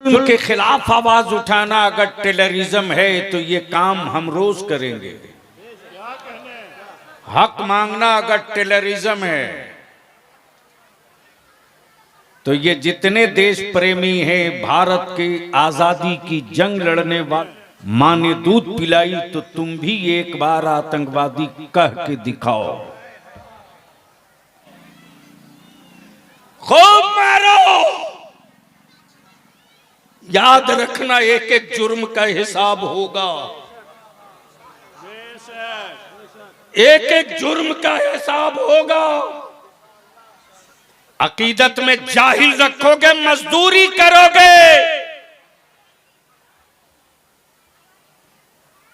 उनके खिलाफ आवाज उठाना अगर टेररिज्म है तो ये काम हम रोज करेंगे। हक मांगना अगर टेररिज्म है तो ये जितने देश प्रेमी हैं, भारत की आजादी की जंग लड़ने वाले, मां ने दूध पिलाई तो तुम भी एक बार आतंकवादी कह के दिखाओ। खूब मारो, याद रखना एक एक जुर्म का हिसाब होगा, एक एक जुर्म का हिसाब होगा। अकीदत में जाहिल रखोगे, मजदूरी करोगे,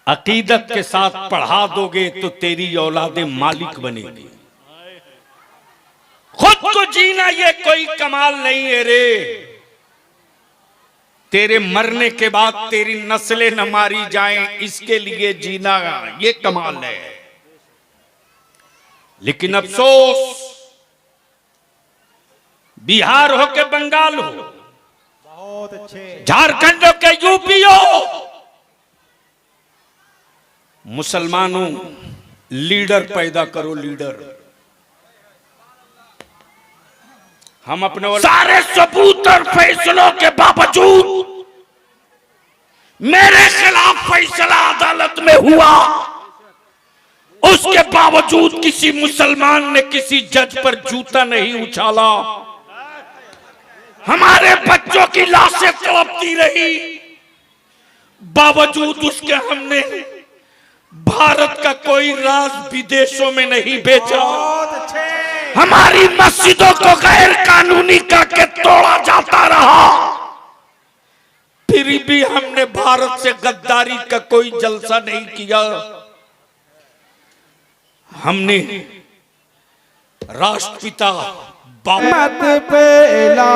अकीदत के साथ पढ़ा दोगे तो तेरी औलादे मालिक बनेगी। खुद को जीना ये कोई कमाल नहीं है रे, तेरे मरने के बाद तेरी नस्लें न मारी जाएं इसके लिए जीना ये कमाल है। लेकिन अफसोस, बिहार हो के बंगाल हो, बहुत अच्छे, झारखंड हो के यूपी हो, मुसलमानों लीडर पैदा करो, लीडर। हम अपने सारे सबूत और फैसलों के बावजूद मेरे खिलाफ फैसला अदालत में हुआ, उसके बावजूद किसी मुसलमान ने किसी जज पर जूता नहीं उछाला। हमारे बच्चों की लाशें तड़पती रही, बावजूद उसके हमने भारत का कोई राज विदेशों में नहीं बेचा। हमारी मस्जिदों को गैर कानूनी करके तोड़ा जाता रहा, फिर भी हमने भारत से गद्दारी का कोई जलसा नहीं किया। हमने राष्ट्रपिता मत पेला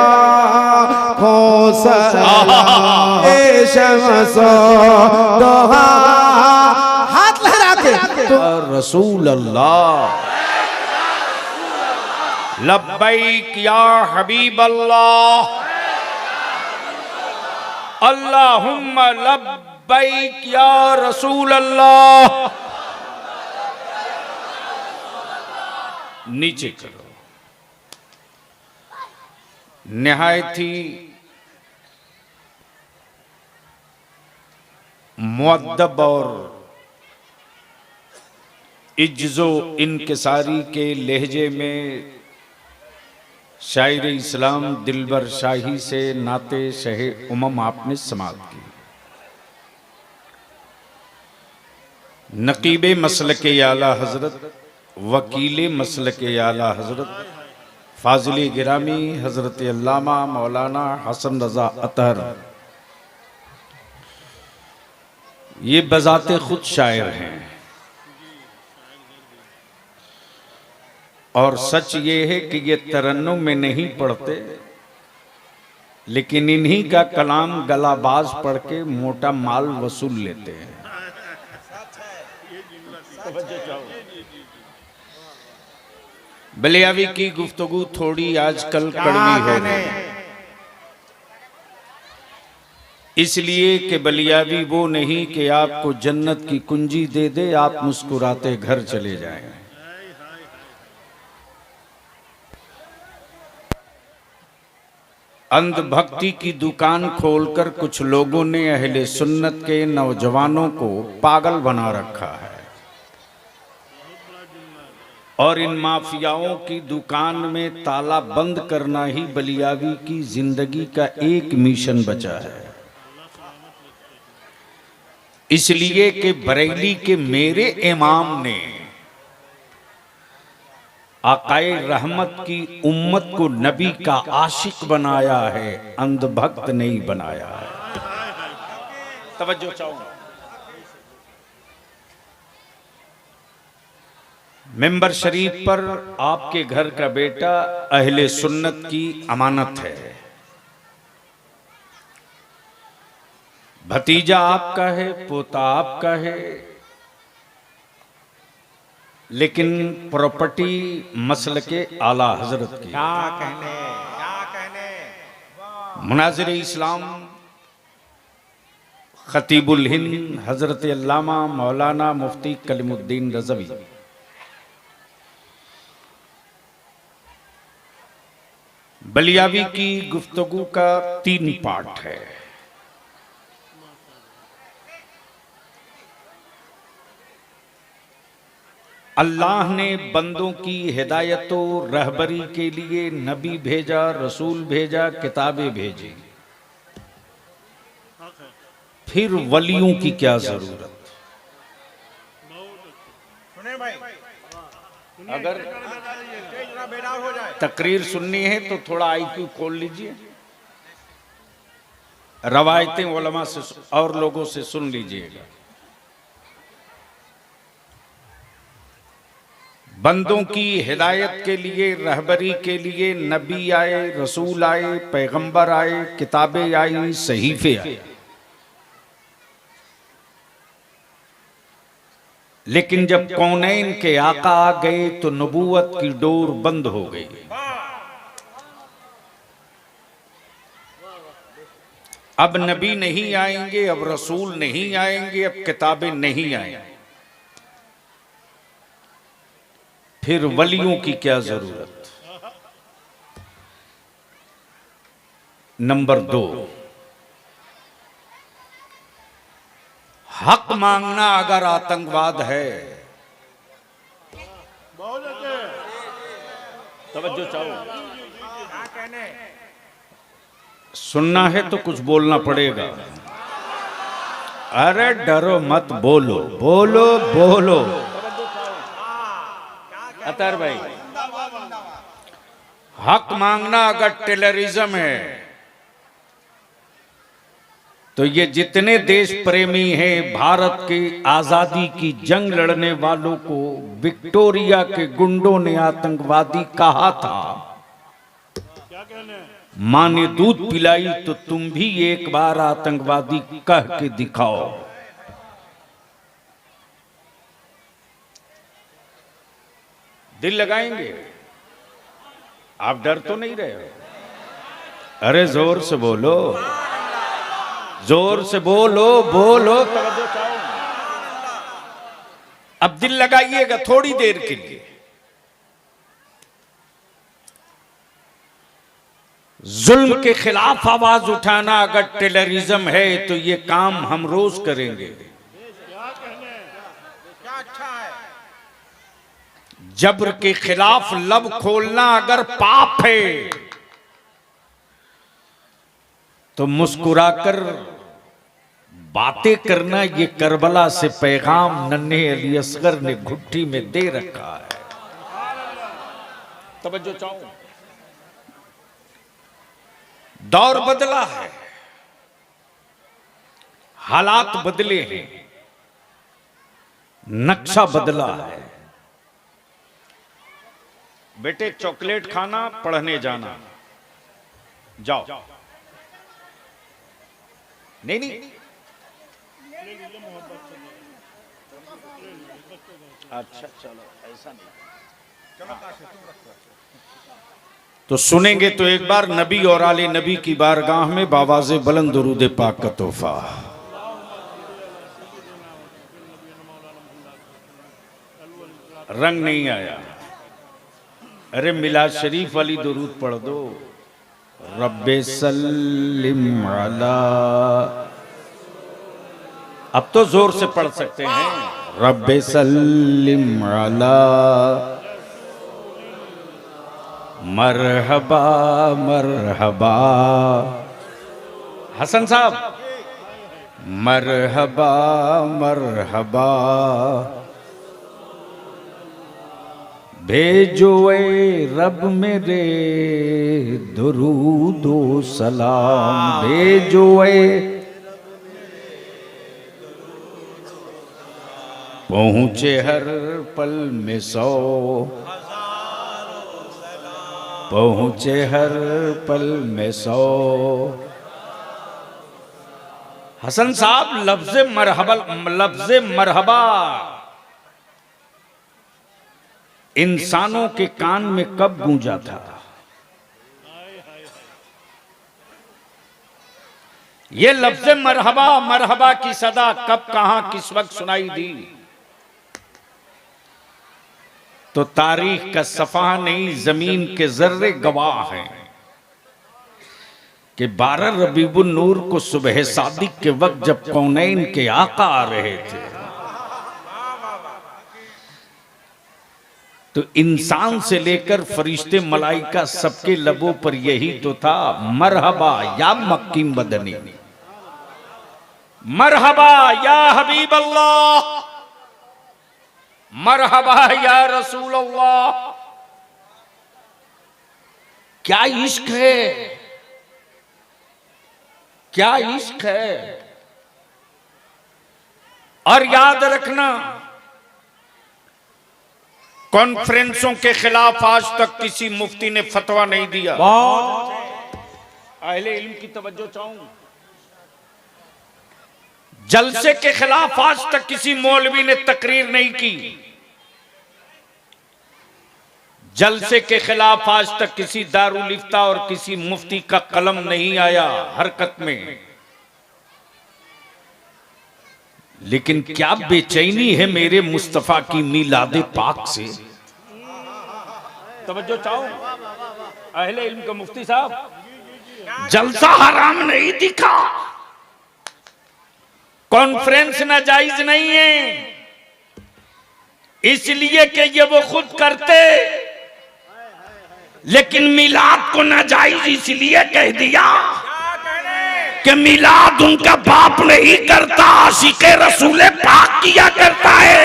हाथ लहरा के तो रसूल अल्लाह, लब्बैक या हबीब अल्लाह, अल्लाहुम्मा लब्बैक या रसूल अल्लाह। नीचे करो। निहायत ही मुअद्दब और इज्जो इनकिसारी के लहजे में शायर इस्लाम दिलबर शाही से नाते शहे उमम आपने समाअत की। नकीबे मसलके आला हजरत, वकीले मसलके आला हजरत, फाजिले गिरामी हजरत अल्लामा मौलाना हसन रजा अतहर, ये बजाते खुद शायर हैं। और सच ये है कि ये तरन्नुम में नहीं पढ़ते, लेकिन इन्हीं का कलाम गलाबाज पढ़ के मोटा माल वसूल लेते हैं। बलियावी की गुफ्तगू थोड़ी आजकल कड़वी है, इसलिए कि बलियावी वो नहीं कि आपको जन्नत की कुंजी दे दे, आप मुस्कुराते घर चले जाएं। अंधभक्ति की दुकान खोलकर कुछ लोगों ने अहले सुन्नत के नौजवानों को पागल बना रखा है, और इन माफियाओं की दुकान में ताला बंद करना ही बलियावी की जिंदगी का एक मिशन बचा है। इसलिए कि बरेली के मेरे इमाम ने आकाए रहमत की उम्मत को नबी का आशिक बनाया है, अंधभक्त नहीं बनाया है। तवज्जो चाहूंगा। मेंबर शरीफ पर आपके घर का बेटा अहले सुन्नत की अमानत है, भतीजा आपका है, पोता आपका है, लेकिन प्रॉपर्टी मसलके आला हजरत की। क्या कहने मुनाजिर इस्लाम खतीबुल हिंद हजरत अल्लामा मौलाना मुफ्ती कलीमुद्दीन रज़वी बलियावी की गुफ्तगू का 3 पार्ट है। अल्लाह ने बंदों की हिदायत और रहबरी के लिए नबी भेजा, रसूल भेजा, किताबें भेजी। फिर वलियों की क्या जरूरत? अगर तकरीर सुननी है तो थोड़ा आईक्यू खोल लीजिए, रवायतें उलमा से और लोगों से सुन लीजिएगा। बंदों की हिदायत के लिए, रहबरी के लिए नबी आए, रसूल आए, पैगंबर आए, किताबें आई, सहीफे आए। लेकिन जब कौनैन के आका आ गए तो नबूवत की डोर बंद हो गई। अब नबी नहीं आएंगे, अब रसूल नहीं आएंगे, अब किताबें नहीं आएंगी। फिर वलियों की क्या जरूरत? नंबर 2, हक मांगना अगर आतंकवाद है, तवज्जो चाहो, सुनना है तो कुछ बोलना पड़ेगा। अरे डरो मत, बोलो बोलो बोलो। अतर भाई, हक मांगना अगर टेररिज्म है तो ये जितने देश प्रेमी हैं, भारत की आजादी की जंग लड़ने वालों को विक्टोरिया के गुंडों ने आतंकवादी कहा था। मां ने दूध पिलाई तो तुम भी एक बार आतंकवादी कह के दिखाओ। दिल लगाएंगे? आप डर तो नहीं रहे हो? अरे जोर से बोलो, जोर से बोलो बोलो। अब दिल लगाइएगा थोड़ी देर के लिए। जुल्म के खिलाफ आवाज उठाना अगर टेररिज्म है तो ये काम हम रोज करेंगे। जबर के खिलाफ लब खोलना अगर पाप है तो मुस्कुराकर बातें करना ये करबला से पैगाम नन्हे अली असगर ने घुट्टी में दे रखा है। तवज्जो चाहो, दौर बदला है, हालात बदले हैं, नक्शा बदला है। बेटे चॉकलेट खाना, पढ़ने जाना, जाओ। नहीं, अच्छा चलो, ऐसा नहीं। तो सुनेंगे तो एक बार नबी और आले नबी की बारगाह में बावाज़े बुलंद दुरूद पाक का तोहफा। रंग नहीं आया। अरे मिलाद शरीफ वाली दुरूद पढ़ दो। रब्बे सल्लिम अला, अब तो जोर से पढ़ सकते हैं। रब्बे सल्लिम अला मरहबा मरहबा। हसन साहब, मरहबा मरहबा। भेजो ए रब मेरे दुरूदो सलाम। भेजो ए, पहुँचे हर पल में 100, पहुँचे हर पल में 100। हसन साहब, लफ्ज़े मरहबा इंसानों के कान में कब गूंजा था? ये लफ्ज़ मरहबा मरहबा की सदा कब कहां किस वक्त सुनाई दी, तो तारीख का सफा नहीं जमीन के जर्रे गवाह हैं कि 12 रबीउन नूर को सुबह सादिक के वक्त जब कौनैन के आका आ रहे थे तो इंसान से लेकर फरिश्ते मलाइका सबके लबों पर यही तो था, मरहबा या मक्की मदनी, मरहबा या हबीब अल्लाह, मरहबा या रसूल अल्लाह। क्या इश्क है, क्या इश्क है। और याद रखना, कॉन्फ्रेंसों के खिलाफ आज तक किसी मुफ्ती ने फतवा नहीं दिया। अहले इल्म की तवज्जो चाहूं। जलसे के खिलाफ आज तक किसी मौलवी ने तकरीर नहीं की। जलसे के खिलाफ आज तक किसी दारुल इफ्ता और किसी मुफ्ती का कलम नहीं आया हरकत में। लेकिन क्या बेचैनी है मेरे मुस्तफा की मीलादे पाक से। तवज्जो चाहो अहले इल्म का मुफ्ती साहब, जलसा हराम नहीं दिखा, कॉन्फ्रेंस नाजायज नहीं है, इसलिए कि ये वो खुद करते, लेकिन मिलाद को नाजायज इसलिए कह दिया कि मिलाद उनका बाप नहीं करता, आशिक़े रसूल पाक किया करता है।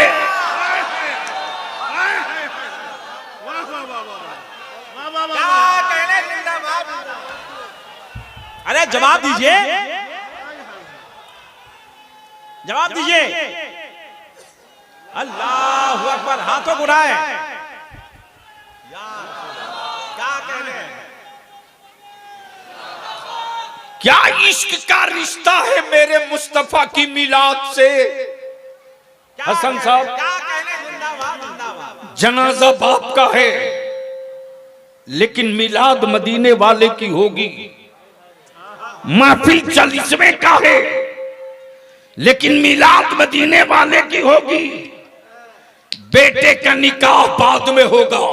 अरे जवाब दीजिए, जवाब दीजिए। अल्लाहु अकबर, हाथों को उठाए। क्या कहने हैं? क्या इश्क का रिश्ता है मेरे मुस्तफा की मिलाद से। हसन साहब, क्या कहने? जिंदाबाद जिंदाबाद। जनाजा बाप का है, लेकिन मिलाद मदीने वाले की होगी। महफिल चालीसवें का है, लेकिन मिलाद मदीने वाले की होगी। बेटे का निकाह बाद में होगा,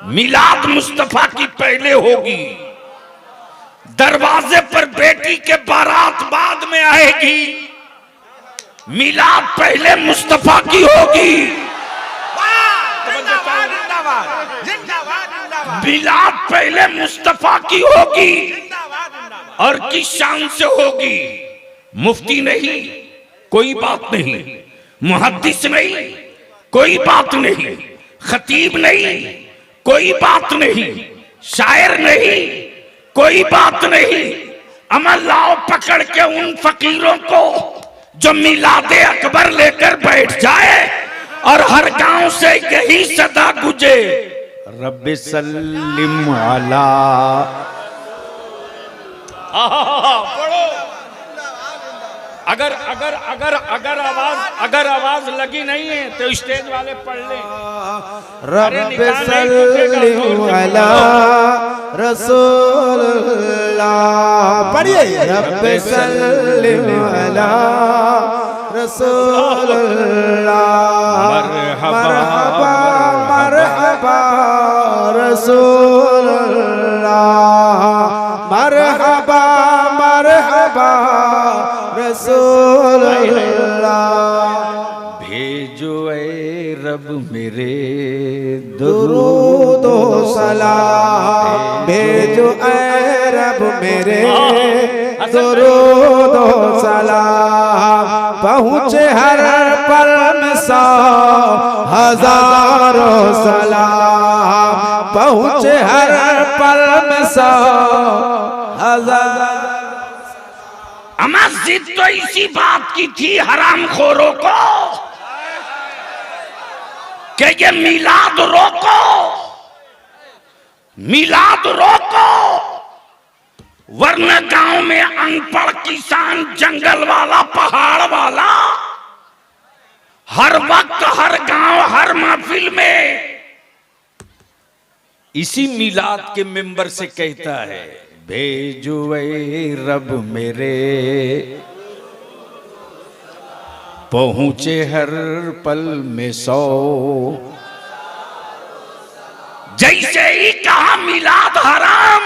मिलाद मुस्तफा की पहले होगी। दरवाजे पर बेटी के बारात बाद में आएगी, मिलाद पहले मुस्तफा की होगी। मिलाद पहले मुस्तफा की होगी और किस शान से होगी। मुफ्ती नहीं, कोई बात नहीं, मुहद्दिस नहीं, कोई बात नहीं, खतीब नहीं, कोई बात नहीं, शायर नहीं, कोई बात नहीं। अमल लाओ पकड़ के उन फकीरों को जो मिलादे अकबर लेकर बैठ जाए और हर गांव से यही सदा गुजे, रब्बे सल्लिम अला। पढ़ो। अगर अगर अगर अगर आवाज लगी नहीं है तो स्टेज वाले पढ़ लें। रब्बे सल्लिम अला रसूलल्लाह। पढ़िए, रब्बे सल्लिम अला रसूलल्लाह। मरहबा मरहबा रसूलल्लाह। मरहबा मरहबा रसूलल्लाह। भेजो ए रब मेरे दुरूद व सलाम। भेजो ए रब मेरे दुरूद व सलाम। पहुँचे हर पल में 100 हज़ारों सलाम। पहुँचे हर पल में 100 हज़ार। मस्जिद तो इसी बात की थी हराम खोरों को कि ये मिलाद रोको, मिलाद रोको, वरना गांव में अनपढ़ किसान, जंगल वाला, पहाड़ वाला हर वक्त, हर गांव, हर महफिल में इसी मिलाद के मिंबर से कहता है, भेजुए रब मेरे पहुँचे हर पल में 100। जैसे ही कहा मिलाद हराम,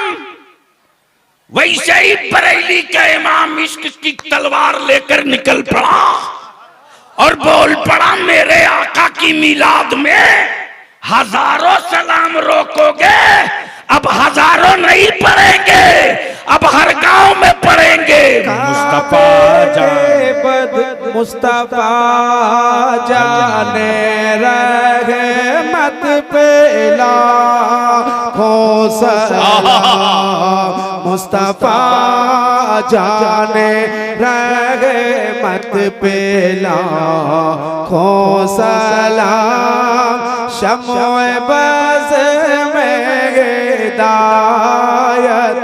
वैसे ही बरेली का इमाम इश्क की तलवार लेकर निकल पड़ा और बोल पड़ा मेरे आका की मिलाद में हजारों सलाम रोकोगे, अब हजारों नहीं पढ़ेंगे, अब हर गांव में पढ़ेंगे। मुस्तफा मुस्तफा जाने रहमत पे लाखों सलाम। मुस्तफा जाने रहमत पे लाखों सलाम। शम्ओ बज़ में हिदायत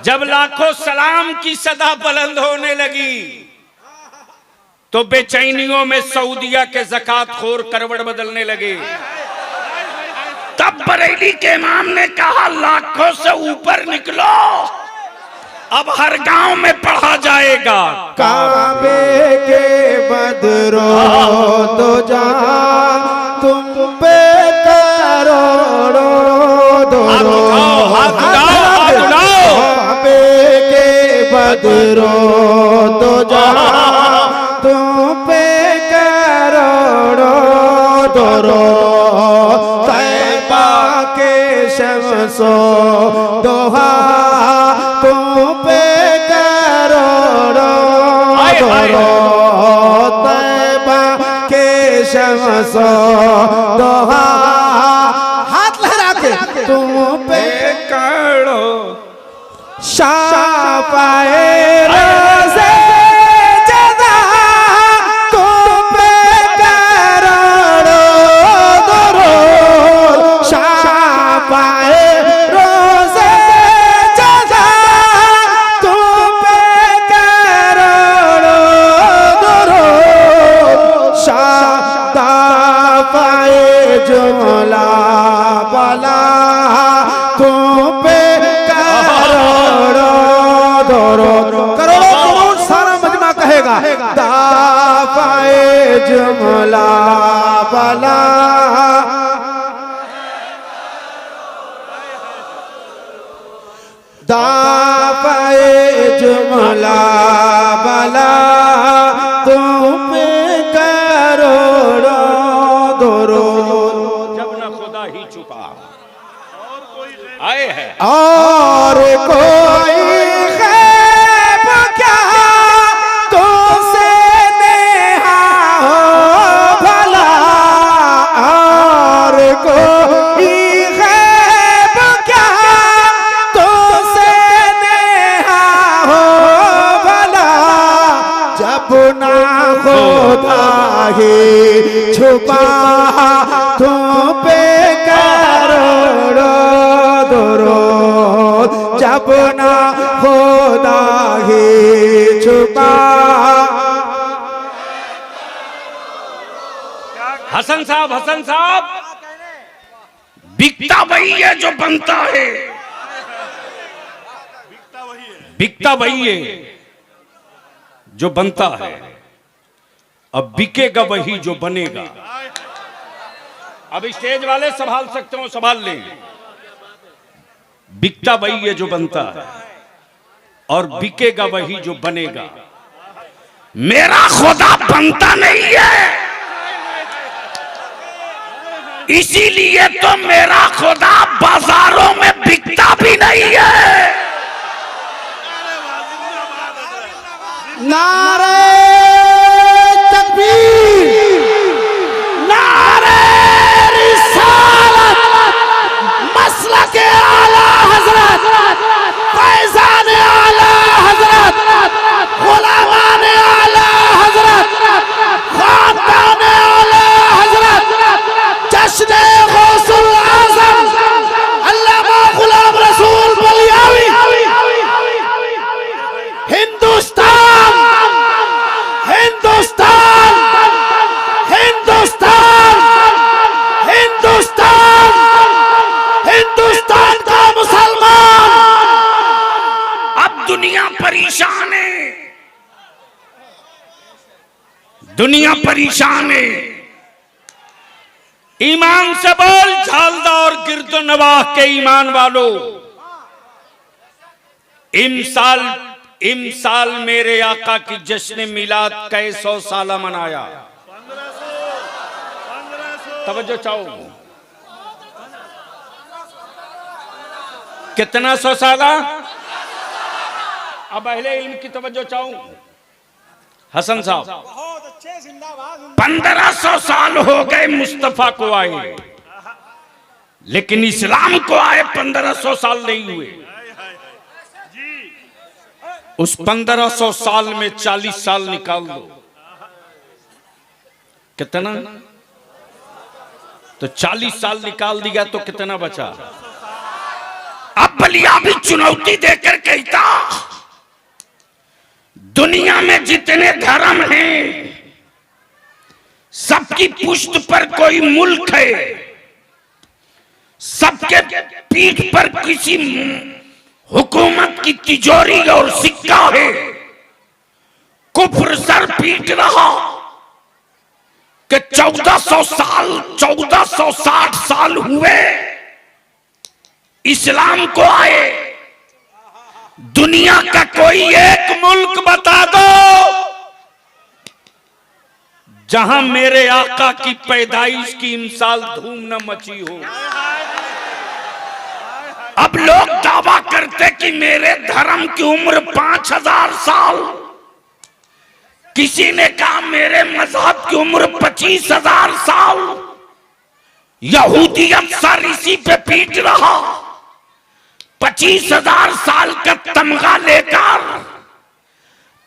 जब लाखों सलाम की सदा बुलंद होने लगी तो बेचैनियों में सऊदिया के ज़कात खोर करवट बदलने लगे। तब बरेली के इमाम ने कहा लाखों से ऊपर निकलो, अब हर गांव में पढ़ा जाएगा। काबे के बदरो तो जान तुम पे करोड़ों दो। काबे के बदरो तो जान तुम पे करोड़ों दो। तैबा के शमसो दोहा तुम पे करोड़ों दो। तैबा के शमसो दोहा हाथ लहरा के तुम पे करो। शाफाए रोज़े जज़ा तुम पे करोड़ों दरूद। शाफाए रोज़े जज़ा तुम पे करोड़ों दरूद। शादाफ़ाए जुमला बला तुम पे करोड़ों करोड़ सारा मजमा कहेगा। दाफ़ाए जुमला बला दाफ़ाए जुमला बला तुम पे करोड़ों दरूद। जब न खुदा ही छुपा आए है और कोई ग़ैब क्या तुमसे नेहा हो भला। और कोई ग़ैब क्या तुमसे नेहा हो भला। जब ना खुदा ही छुपा तुम पे करोड़ों दरूद। जब ना खुदा ही छुपा। हसन साहब बिकता वही है जो बनता है। बिकता वही है जो बनता है, अब बिकेगा वही जो बनेगा। अब स्टेज वाले संभाल सकते हो, संभाल लें। बिकता वही है जो बनता है और बिकेगा वही जो बनेगा। मेरा खुदा बनता नहीं है, इसीलिए तो मेरा खुदा बाजारों में बिकता भी नहीं है। नारे तकबीर, नारे रिसालत, मसलक आला हजरत, फैज़ान आला हजरत, गुलामान आला हजरत, खानदान आला हजरत, जश्न गौसुल आज़म अल्लामा गुलाम रसूल बलियावी दुनिया परेशान है, दुनिया परेशान है। ईमान से बोल झालदा और गिरदो नवाह के ईमान वालों, इमसाल मेरे आका की जश्न मिलाद कई 100 साल मनाया। तवज्जो चाहो, कितना 100 साल? अब अहले इल्म की तवज्जो चाहूं। हसन साहब, बहुत अच्छे, जिंदाबाद। 1500 साल हो गए मुस्तफा को आए, लेकिन इस्लाम को आए 1500 साल नहीं हुए। उस 1500 साल में 40 साल निकाल दो, कितना? तो 40 साल निकाल दिया तो कितना बचा? अब बलिया भी चुनौती देकर कहता, दुनिया में जितने धर्म हैं सबकी पुष्ट पर कोई मुल्क है, सबके पीठ पर किसी हुकूमत की तिजोरी और सिक्का है। कुफ्र सर पीट रहा कि 1460 साल हुए इस्लाम को आए। दुनिया का कोई एक मुल्क बता दो जहां मेरे आका की पैदाइश की इमसाल धूम न मची हो। अब लोग दावा करते कि मेरे धर्म की उम्र 5000 साल, किसी ने कहा मेरे मजहब की उम्र 25,000 साल। यहूदियत सर इसी पे पीट रहा। 25,000 साल का तमगा लेकर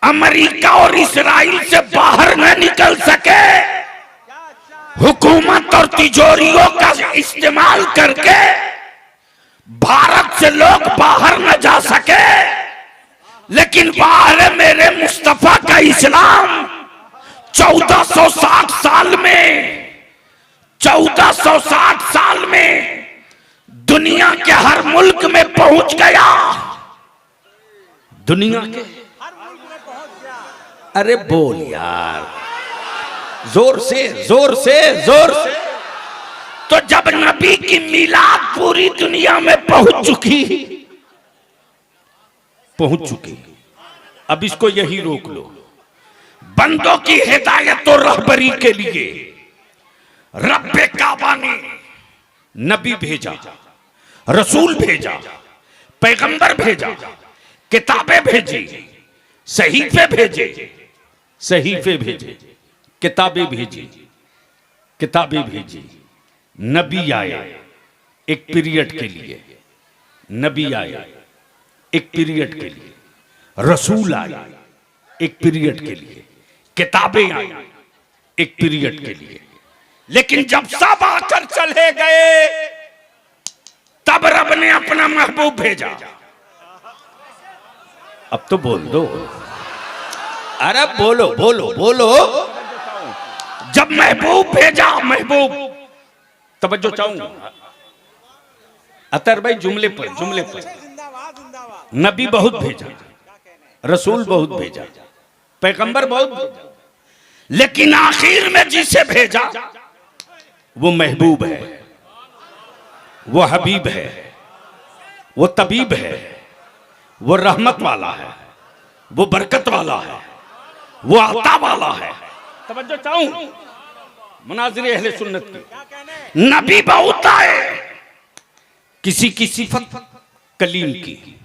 अमेरिका और इस्राइल से बाहर न निकल सके, हुकूमत और तिजोरियों का इस्तेमाल करके भारत से लोग बाहर न जा सके, लेकिन बाहर है मेरे मुस्तफा का इस्लाम। 1460 साल में 1460 साल में दुनिया के हर मुल्क में पहुंच गया। दुनिया के हर मुल्क में पहुंच गया। अरे बोल यार, जोर से जोर से जोर से। तो जब नबी की मिलाद पूरी दुनिया में पहुंच चुकी, अब इसको यही रोक लो। बंदों की हिदायत और रहबरी के लिए रब्बे काबा ने नबी भेजा, रसूल भेजा, पैगंबर भेजा, किताबें भेजी, सहीफे भेजे, किताबें भेजी। नबी आए एक पीरियड के लिए, नबी आए एक पीरियड के लिए, रसूल आए एक पीरियड के लिए, किताबें आई एक पीरियड के लिए। लेकिन जब सब आकर चले गए तब रब ने अपना महबूब भेजा। अब तो बोल दो, अरे बोलो बोलो बोलो। जब महबूब भेजा, महबूब, तवज्जो चाहूं अतर भाई, जुमले पर जिंदाबाद, जिंदाबाद। नबी बहुत भेजा, रसूल बहुत भेजा, पैगंबर बहुत भेजा, लेकिन आखिर में जिसे भेजा वो महबूब है, वो हबीब है, वो तबीब है, वो रहमत वाला है, वो बरकत वाला है, वो आता वाला है। तवज्जो चाहूं मुनाज़िर अहले सुन्नत की। नबी बहुत आए, किसी की सिफत कलीम की,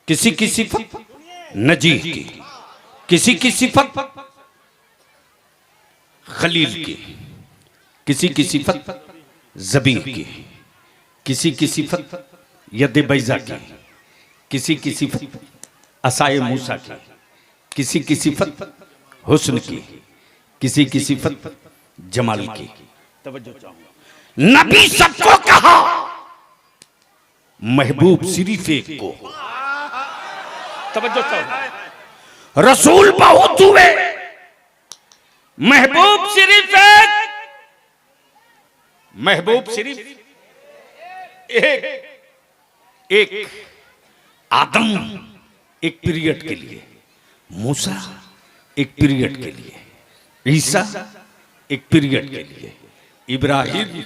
किसी की सिफत नजीह की, किसी की सिफत खलील की, किसी की सिफत ज़बीह की, किसी की सिफत यद बैज़ा की, किसी की सिफत असाए मूसा की, किसी की सिफत हुस्न की, किसी की सिफत जमाल की। नबी सबको कहा, महबूब सिर्फ एक को। तवज्जो चाहो, रसूल बहुत हुए, महबूब सिर्फ एक, महबूब सिर्फ एक। आदम एक पीरियड के लिए, मूसा एक पीरियड के लिए, ईसा एक पीरियड के लिए, इब्राहिम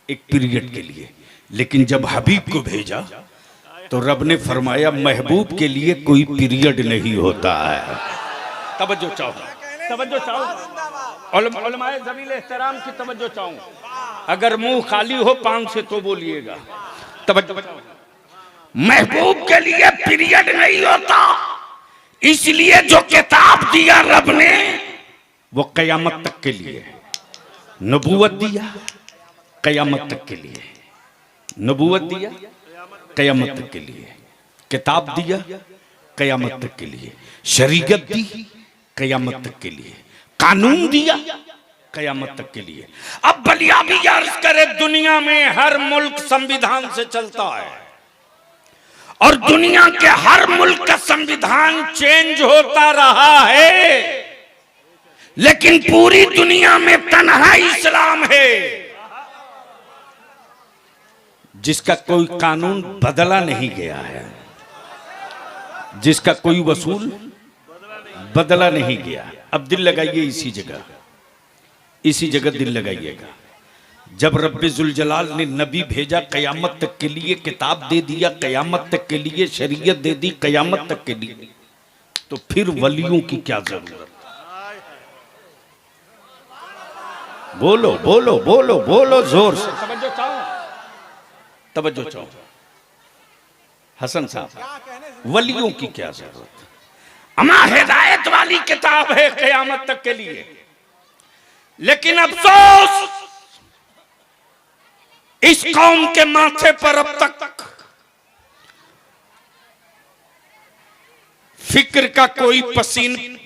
एक पीरियड के लिए। लेकिन जब हबीब को भेजा तो रब ने फरमाया महबूब के लिए कोई पीरियड नहीं होता है। तवज्जो चाहो, तवज्जो चाहो, उलमाए ज़मील एहतराम की तवज्जो चाहूं। अगर मुंह खाली हो पांव से तो बोलिएगा। तवज्जो, महबूब के लिए पीरियड नहीं होता, इसलिए जो किताब दिया रब ने वो कयामत तक के लिए। नबूवत दिया कयामत तक के लिए, नबूवत दिया कयामत तक के लिए, किताब दिया कयामत तक के लिए, शरीयत दी कयामत तक के लिए, कानून दिया कयामत तक के लिए। अब बलिया भी अर्ज करे, दुनिया में हर मुल्क संविधान से चलता है और दुनिया के हर मुल्क का संविधान चेंज होता रहा है, लेकिन पूरी दुनिया में तन्हा इस्लाम है जिसका कोई कानून बदला नहीं गया है, जिसका कोई वसूल बदला नहीं गया। अब दिल लगाइए इसी जगह, इसी जगह दिल लगाइएगा। जब रब्बे जुल जलाल ने नबी भेजा कयामत तक के लिए, किताब दे दिया कयामत तक के लिए, शरीयत दे दी कयामत तक के लिए, तो फिर वलियों की क्या जरूरत? बोलो बोलो बोलो बोलो जोर से, तवज्जो चाहो, तवज्जो चाहो। हसन साहब, वलियों की क्या जरूरत? अमा हिदायत वाली किताब है कयामत तक के लिए, लेकिन अफसोस इस कौम के माथे पर अब तक फिक्र का कोई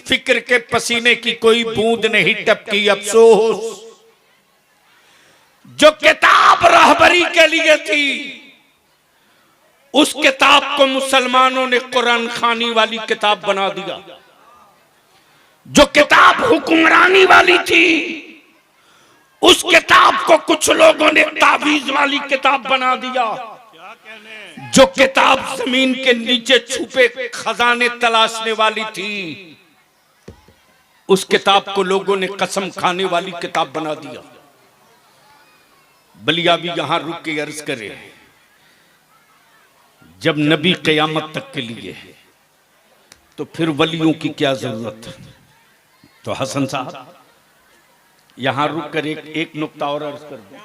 फिक्र के पसीने की कोई बूंद नहीं टपकी। अफसोस, जो किताब रहबरी के लिए थी उस किताब को मुसलमानों ने कुरान खानी वाली किताब बना दिया। जो किताब हुक्मरानी वाली थी उस किताब को कुछ लोगों ने तावीज वाली किताब बना दिया। जो किताब जमीन के नीचे छुपे खजाने तलाशने वाली थी उस किताब को लोगों ने कसम खाने वाली किताब बना दिया। बलिया भी यहां रुक के अर्ज करे, जब नबी कयामत तक के लिए तो फिर वलियों की क्या जरूरत? तो हसन साहब यहां रुक कर एक नुक्ता और अर्ज कर दो,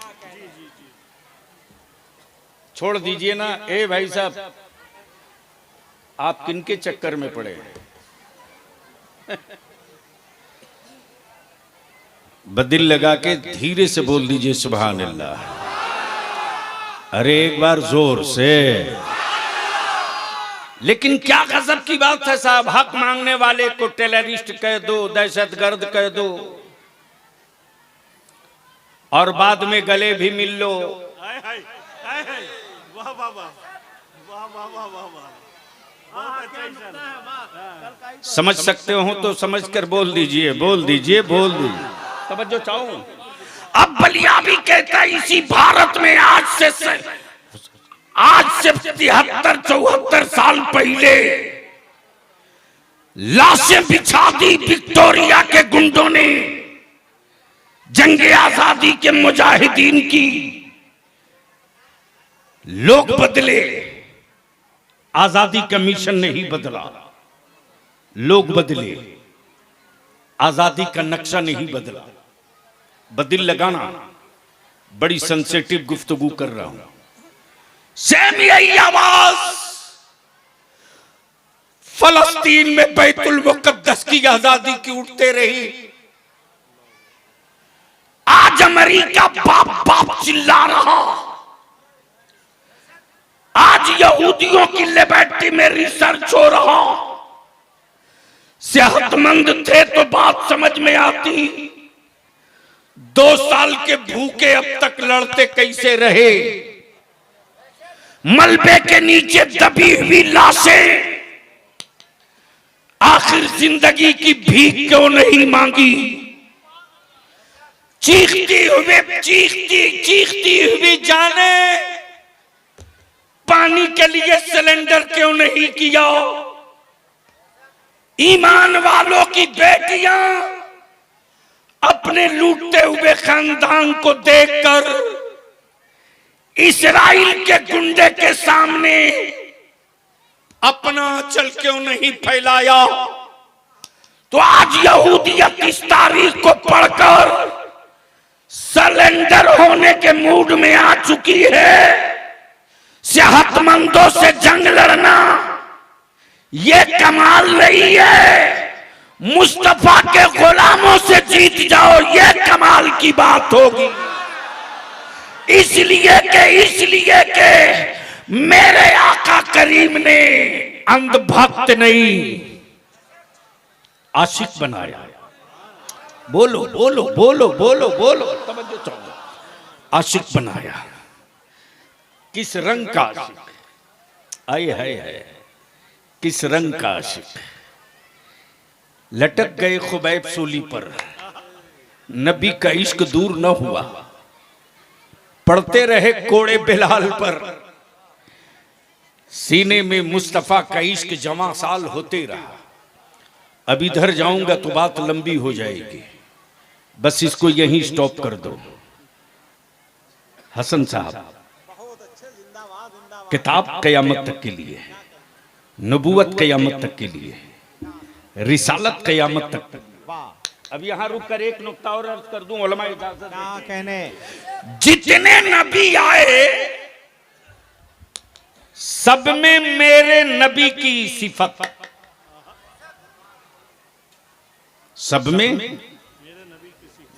छोड़ दीजिए ना। ए भाई साहब, आप किनके चक्कर में पड़े? बदिल लगा के धीरे से बोल दीजिए सुभान अल्लाह। अरे एक बार जोर से। लेकिन क्या गजब की बात है साहब, हक मांगने वाले को टेररिस्ट कह दो, दहशतगर्द कह दो और बाद में गले भी मिल लो। समझ सकते हो तो समझ कर बोल दीजिए, बोल दीजिए, बोल दीजिए। तवज्जो चाहूं। अब बलिया भी कहता है इसी भारत में आज से 73-74 साल पहले लाशें बिछा दी विक्टोरिया के गुंडों ने जंगे आजादी के मुजाहिदीन की। लोग बदले, आजादी का मिशन नहीं बदला। लोग बदले, आजादी का नक्शा नहीं बदला। बदिल लगाना, बड़ी सेंसिटिव गुफ्तगू कर रहा हूं। सेम यही आवाज फलस्तीन में बैतुल मुकद्दस की आजादी की उठते रही। आज अमेरिका बाप बाप चिल्ला रहा। आज यहूदियों की लिबर्टी में रिसर्च हो रहा। सेहतमंद थे तो बात समझ में आती। 2 साल के भूखे अब तक लड़ते कैसे रहे। मलबे के नीचे दबी हुई लाशें, आखिर जिंदगी की भीख क्यों नहीं मांगी। चीखती हुई जाने, पानी के लिए सिलेंडर क्यों नहीं किया। ईमान वालों की बेटियां अपने लूटते हुए खानदान को देखकर इस्राइल के गुंडे के सामने अपना आंचल क्यों नहीं फैलाया? तो आज यहूदियत इस तारीख को पढ़कर सरेंडर होने के मूड में आ चुकी है। सेहतमंदों से जंग लड़ना ये कमाल नहीं है, मुस्तफा के गुलामों से जीत जाओ ये कमाल की बात होगी। इसलिए के मेरे आका करीम ने अंधभक्त नहीं आशिक बनाया। बोलो बोलो बोलो बोलो बोलो, तवज्जो चाहिए। आशिक बनाया। किस रंग का आशिक? आए है किस रंग का आशिक? लटक गए खुबैब सूली पर, नबी का इश्क दूर न हुआ। पढ़ते रहे कोड़े बिलाल पर, सीने में मुस्तफा का इश्क जमा साल होते रहा। अब इधर जाऊंगा तो बात लंबी हो जाएगी, बस इसको यहीं स्टॉप कर दो। हसन साहब, किताब कयामत तक के लिए, नबूवत कयामत तक के लिए, रिसालत कयामत तक। अब यहां रुक कर एक नुक्ता और अर्ज कर दूं, उलमा इजाजत कहने, जितने नबी आए सब में मेरे नबी की सिफत, सब में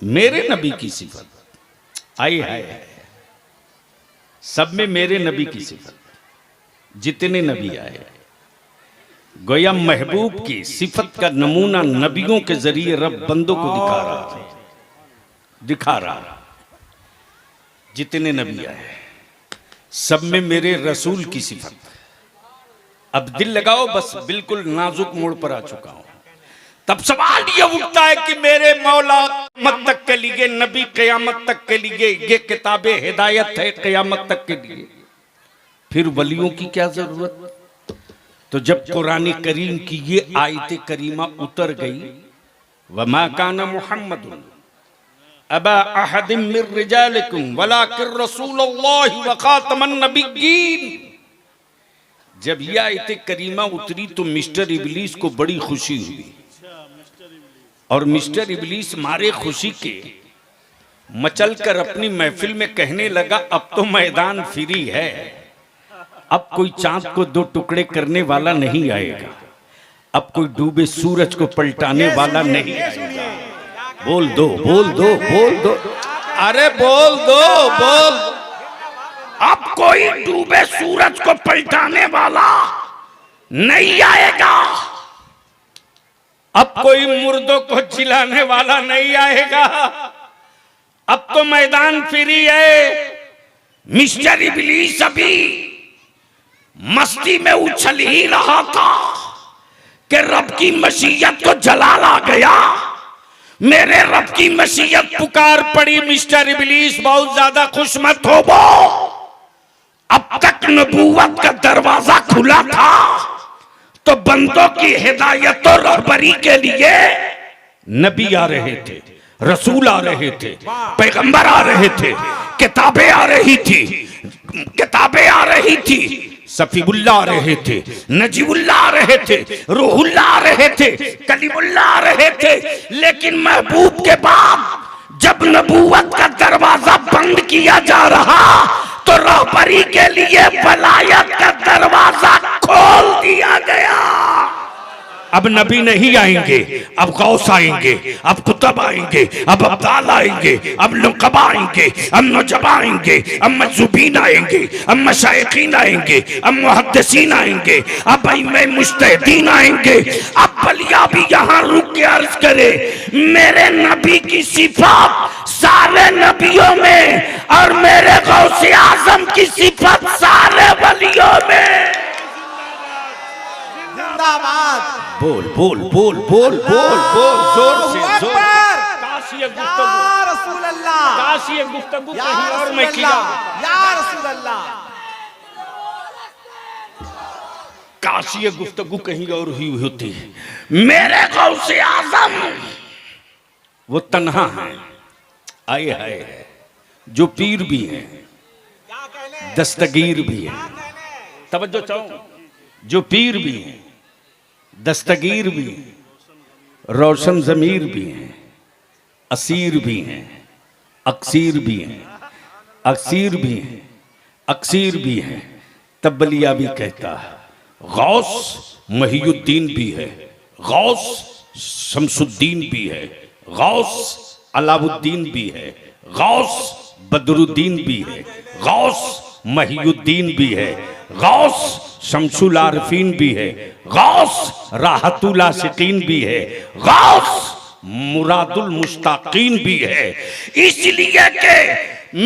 मेरे नबी की सिफत आई है। सब में मेरे नबी की सिफत, जितने नबी आए, गोया महबूब की सिफत का नमूना नबियों के जरिए रब बंदों को दिखा रहा। जितने नबी आए सब में मेरे रसूल की सिफत। अब दिल लगाओ, बस बिल्कुल नाजुक मोड़ पर आ चुका हूं। तब सवाल ये उठता है कि मेरे मौला क़यामत तक के लिए, नबी क़यामत तक के लिए, ये किताबे हिदायत है क़यामत तक के लिए, फिर वलियों की क्या जरूरत? तो जब कुरान करीम की ये आयत करीमा उतर गई, वमा काना मुहम्मदुन अबा अहदिम मिर रिजालिकुम वलाकिन रसूलुल्लाहि व खातमन नबिय्यीन, जब ये आयत करीमा उतरी तो मिस्टर इबलीस को बड़ी खुशी हुई। और मिस्टर इबलीस मारे खुशी के मचलकर अपनी महफिल में कहने लगा, अब तो मैदान फ्री है, अब कोई चांद को दो टुकड़े करने वाला नहीं आएगा, अब कोई डूबे सूरज को पलटाने वाला नहीं आएगा। बोल दो बोल दो बोल दो, अरे बोल दो बोल। अब कोई डूबे सूरज को पलटाने वाला नहीं आएगा, अब कोई मुर्दों को जिलाने वाला नहीं आएगा, अब तो मैदान फ्री है। मिस्टर इबलीस अभी मस्ती में उछल ही रहा था कि रब की मशीयत को जलाल आ गया। मेरे रब की मशीयत पुकार पड़ी। मिस्टर इबलीस बहुत ज्यादा खुश मत हो, अब तक नबूवत का दरवाजा खुला था, तो बंदों की हिदायत और रहबरी के लिए नबी आ रहे थे, रसूल आ रहे थे, पैगंबर आ रहे थे, किताबें आ रही थी, किताबें आ रही थी, सफीउल्लाह आ रहे थे, नजीबुल्लाह आ रहे थे, रूहुल्लाह आ रहे थे, कलीमुल्लाह आ रहे थे। लेकिन महबूब के बाद जब नबूवत का दरवाजा बंद किया जा रहा, तो रहबरी के लिए वलायत का दरवाजा खोल दिया गया। अब नबी नहीं आएंगे, अब गौस आएंगे, अब कुतब आएंगे, अब अब्दाल आएंगे, अब नुकबा आएंगे, अब नजबा आएंगे, अब मजूबीन आएंगे, अब मशाइखीन आएंगे, अब मुहद्दिसीन आएंगे, अब इमाम मुज्तहिदीन आएंगे। अब बलिया भी यहाँ रुक के अर्ज करे, मेरे नबी की सिफत सारे नबियों में और मेरे गौसे आजम की सिफत सारे वलियों में। बोल बोल बोल बोल बोल बोल जोर से जोर। काश ये गुफ्तगू, या रसूल अल्लाह, काश ये गुफ्तगू कहीं और मैं किया, या रसूल अल्लाह। काश ये गुफ्तगू कहीं और हुई होती। मेरे गौसे आजम वो तन्हा है, आए हाय, जो पीर भी है, दस्तगीर भी है। तवज्जो चाहो, जो पीर भी है, दस्तगीर भी है, रोशन जमीर भी है, असीर भी है, अक्सीर भी है, अक्सीर भी है, अक्सीर भी है। तब्बलिया भी कहता है गौस महियुद्दीन भी है, गौस शमसुद्दीन भी है, गौस अलाउद्दीन भी है, गौस बदरुद्दीन भी है, गौस महियुद्दीन भी है, गौस शमसुल आरिफीन भी है, गौस राहतुल आशिकीन भी है, गौस मुरादुल मुश्ताकीन भी है। इसलिए कि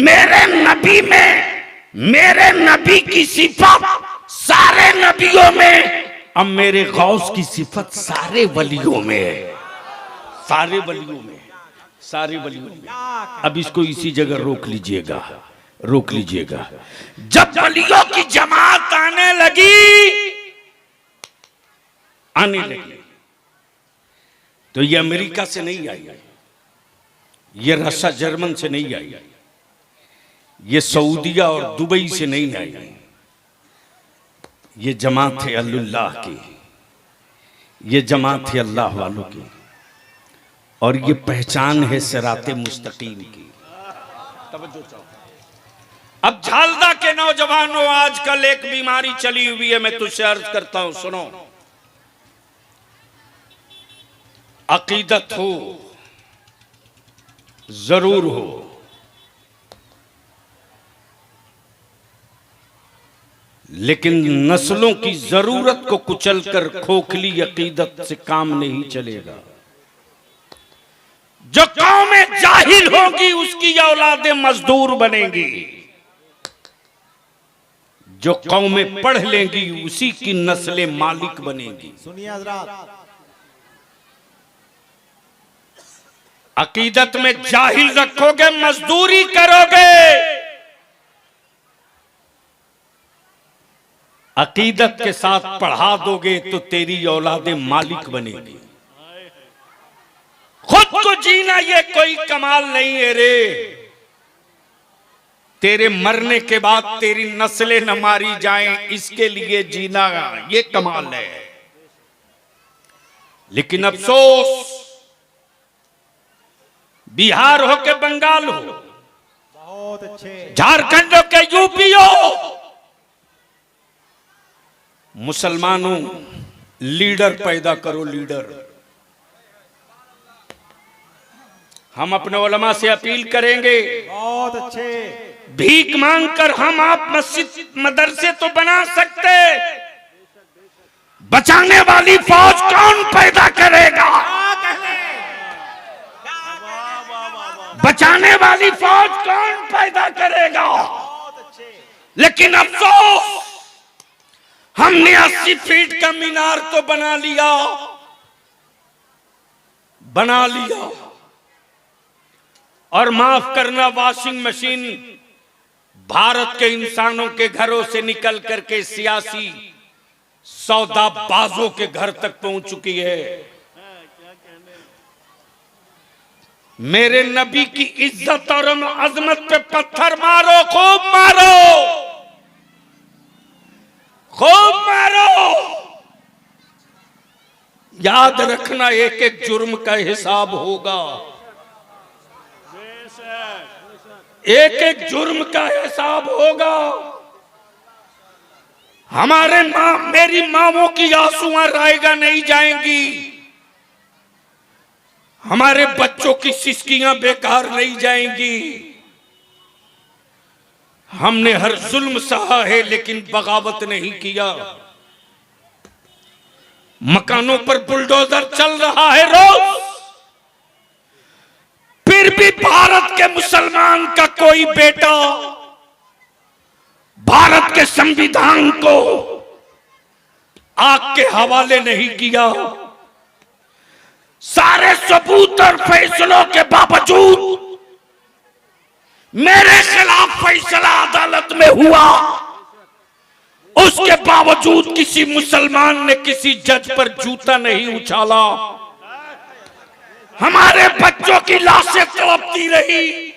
मेरे नबी में, मेरे नबी की सिफत सारे नबियों में, अब मेरे गौस की सिफत सारे वलियों में है, सारे वलियों में, सारे वलियों में। अब इसको इसी जगह रोक लीजिएगा, रोक लीजिएगा। जब वलियों की जमात आने लगी तो ये अमेरिका से नहीं आई, ये रशिया जर्मन से नहीं आई, ये सऊदिया और दुबई से नहीं आई, ये जमात है अल्लाह की, ये जमात है अल्लाह वालों की, और ये पहचान है सिराते मुस्तकीम की। तवज्जो चाहो। अब झालदा के नौजवानों, आजकल एक बीमारी चली हुई है, मैं तुझसे अर्ज करता हूं, सुनो। अकीदत हो जरूर हो, लेकिन नस्लों की जरूरत को कुचलकर खोखली अकीदत से काम नहीं चलेगा। जो कौमें जाहिल होगी उसकी औलादें मजदूर बनेंगी, जो कौमें पढ़ लेंगी उसी की नस्लें मालिक बनेंगी। सुनिए हजरात, अकीदत में जाहिल रखोगे, मजदूरी करोगे, अकीदत के साथ पढ़ा दोगे तो तेरी औलादें मालिक बनेगी। खुद को जीना ये कोई कमाल नहीं है रे, तेरे मरने के बाद तेरी नस्लें न मारी जाएं इसके लिए जीना ये कमाल है। लेकिन अफसोस, बिहार हो के बंगाल हो, बहुत अच्छे, झारखंड हो के यूपी हो, मुसलमानों लीडर पैदा करो, लीडर। हम अपने उलमा से अपील करेंगे, बहुत अच्छे, भीख मांगकर हम आप मस्जिद मदरसे तो बना सकते, बचाने वाली फौज कौन पैदा करेगा? बचाने वाली फौज कौन पैदा करेगा? लेकिन अफसोस, हमने 80 फीट का मीनार तो बना लिया, और माफ करना, वॉशिंग मशीन भारत के इंसानों के घरों से निकल करके सियासी सौदाबाजों के घर तक पहुंच चुकी है। मेरे नबी की इज्जत और अजमत पे पत्थर मारो, खूब मारो, खूब मारो। याद रखना, एक एक जुर्म का हिसाब होगा, एक एक जुर्म का हिसाब होगा। हमारे मां, मेरी मामों की आंसुआं रायगा नहीं जाएंगी, हमारे बच्चों की सिसकियां बेकार नहीं जाएंगी। हमने हर जुल्म सहा है लेकिन बगावत नहीं किया। मकानों पर बुलडोजर चल रहा है रोज, फिर भी भारत के मुसलमान का कोई बेटा भारत के संविधान को आग के हवाले नहीं किया। सारे सबूत और फैसलों के बावजूद मेरे खिलाफ फैसला अदालत में हुआ, उसके बावजूद किसी मुसलमान ने किसी जज पर जूता नहीं उछाला। हमारे बच्चों की लाशें तड़पती रही,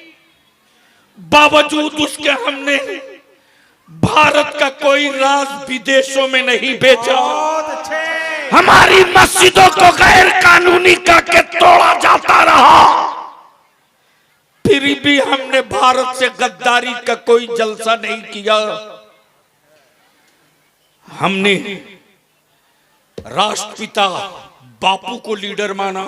बावजूद उसके हमने भारत का कोई राज विदेशों में नहीं बेचा। हमारी मस्जिदों को गैर कानूनी करके तोड़ा जाता रहा, फिर भी हमने भारत से गद्दारी का कोई जलसा नहीं किया। हमने राष्ट्रपिता बापू को लीडर माना,